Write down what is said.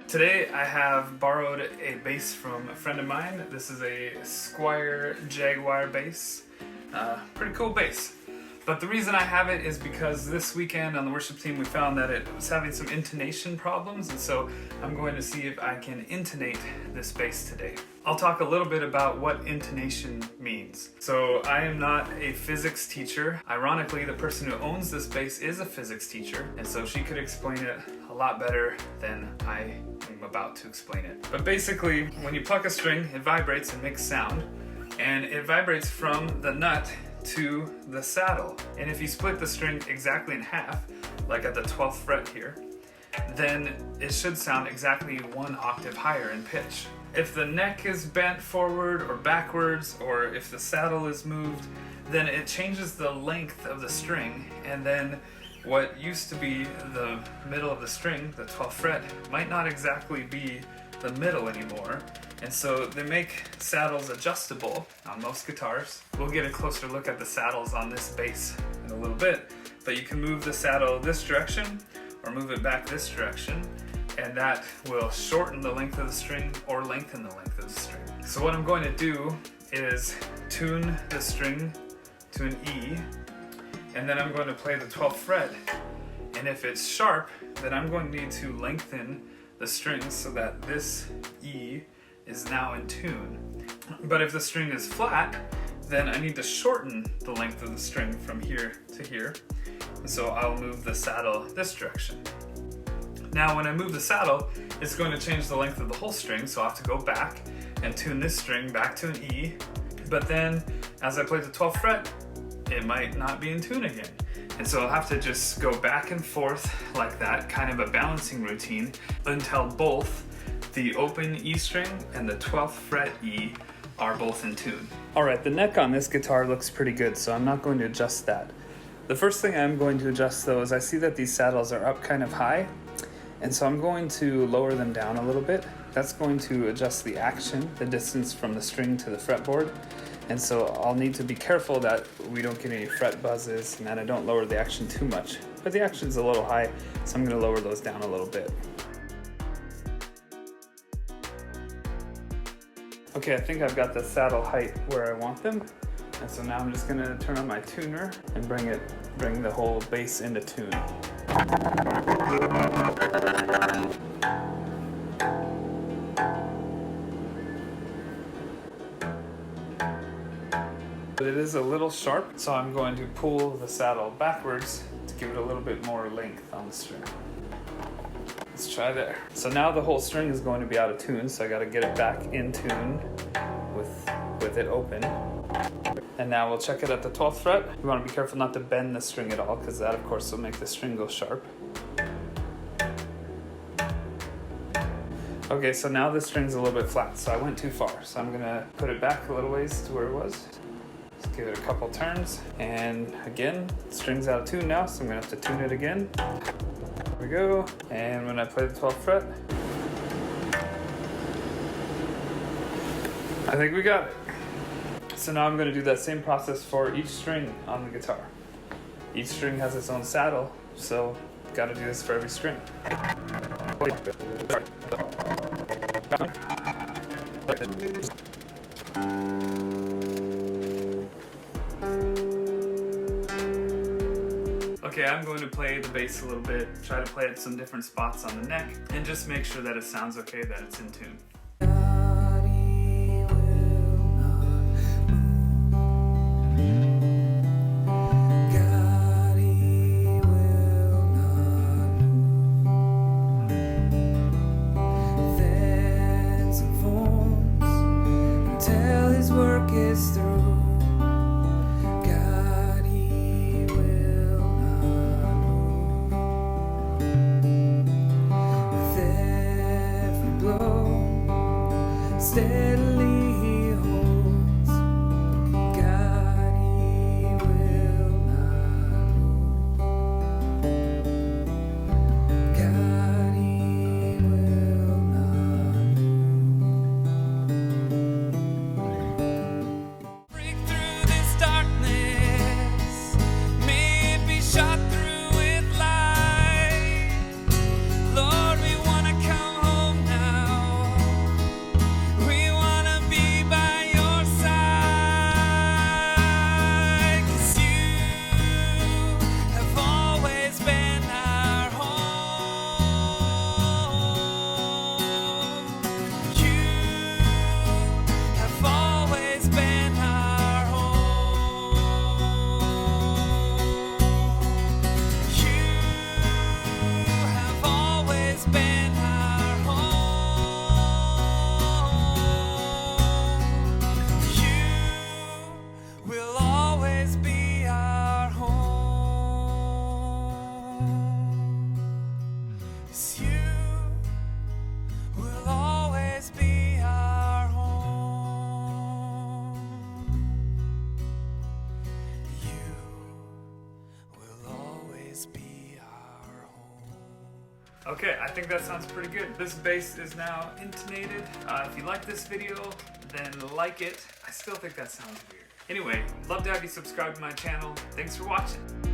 Today I have borrowed a bass from a friend of mine. This is a Squire Jaguar bass. Pretty cool bass. But the reason I have it is because this weekend on the worship team we found that it was having some intonation problems, and so I'm going to see if I can intonate this bass today. I'll talk a little bit about what intonation means. So I am not a physics teacher. Ironically, the person who owns this bass is a physics teacher, and so she could explain it a lot better than I am about to explain it. But basically, when you pluck a string, it vibrates and makes sound, and it vibrates from the nut to the saddle. And if you split the string exactly in half, like at the 12th fret here, then it should sound exactly one octave higher in pitch. If the neck is bent forward or backwards, or if the saddle is moved, then it changes the length of the string, and then what used to be the middle of the string, the 12th fret, might not exactly be the middle anymore. And so they make saddles adjustable on most guitars. We'll get a closer look at the saddles on this bass in a little bit, but you can move the saddle this direction or move it back this direction, and that will shorten the length of the string or lengthen the length of the string. So what I'm going to do is tune the string to an E, and then I'm going to play the 12th fret. And if it's sharp, then I'm going to need to lengthen the strings so that this E is now in tune. But if the string is flat, then I need to shorten the length of the string from here to here. And so I'll move the saddle this direction. Now when I move the saddle, it's going to change the length of the whole string, so I'll have to go back and tune this string back to an E. But then as I play the 12th fret, it might not be in tune again. And so I'll have to just go back and forth like that, kind of a balancing routine, until both the open E string and the 12th fret E are both in tune. Alright, the neck on this guitar looks pretty good, so I'm not going to adjust that. The first thing I'm going to adjust though is I see that these saddles are up kind of high, and so I'm going to lower them down a little bit. That's going to adjust the action, the distance from the string to the fretboard. And so I'll need to be careful that we don't get any fret buzzes and that I don't lower the action too much. But the action's a little high, so I'm going to lower those down a little bit. Okay, I think I've got the saddle height where I want them. And so now I'm just going to turn on my tuner and bring the whole bass into tune. But it is a little sharp, so I'm going to pull the saddle backwards to give it a little bit more length on the string. Let's try there. So now the whole string is going to be out of tune, so I got to get it back in tune with it open. And now we'll check it at the 12th fret. We want to be careful not to bend the string at all, because that of course will make the string go sharp. Okay, so now the string's a little bit flat, so I went too far. So I'm gonna put it back a little ways to where it was. Let's give it a couple turns. And again, the string's out of tune now, so I'm gonna have to tune it again. There we go. And when I play the 12th fret, I think we got it. So now I'm gonna do that same process for each string on the guitar. Each string has its own saddle, so gotta do this for every string. Okay, I'm going to play the bass a little bit, try to play at some different spots on the neck, and just make sure that it sounds okay, that it's in tune. With every blow 'Cause you will always be our home. You will always be our home. Okay, I think that sounds pretty good. This bass is now intonated. If you like this video, then like it. I still think that sounds weird. Anyway, love to have you subscribe to my channel. Thanks for watching.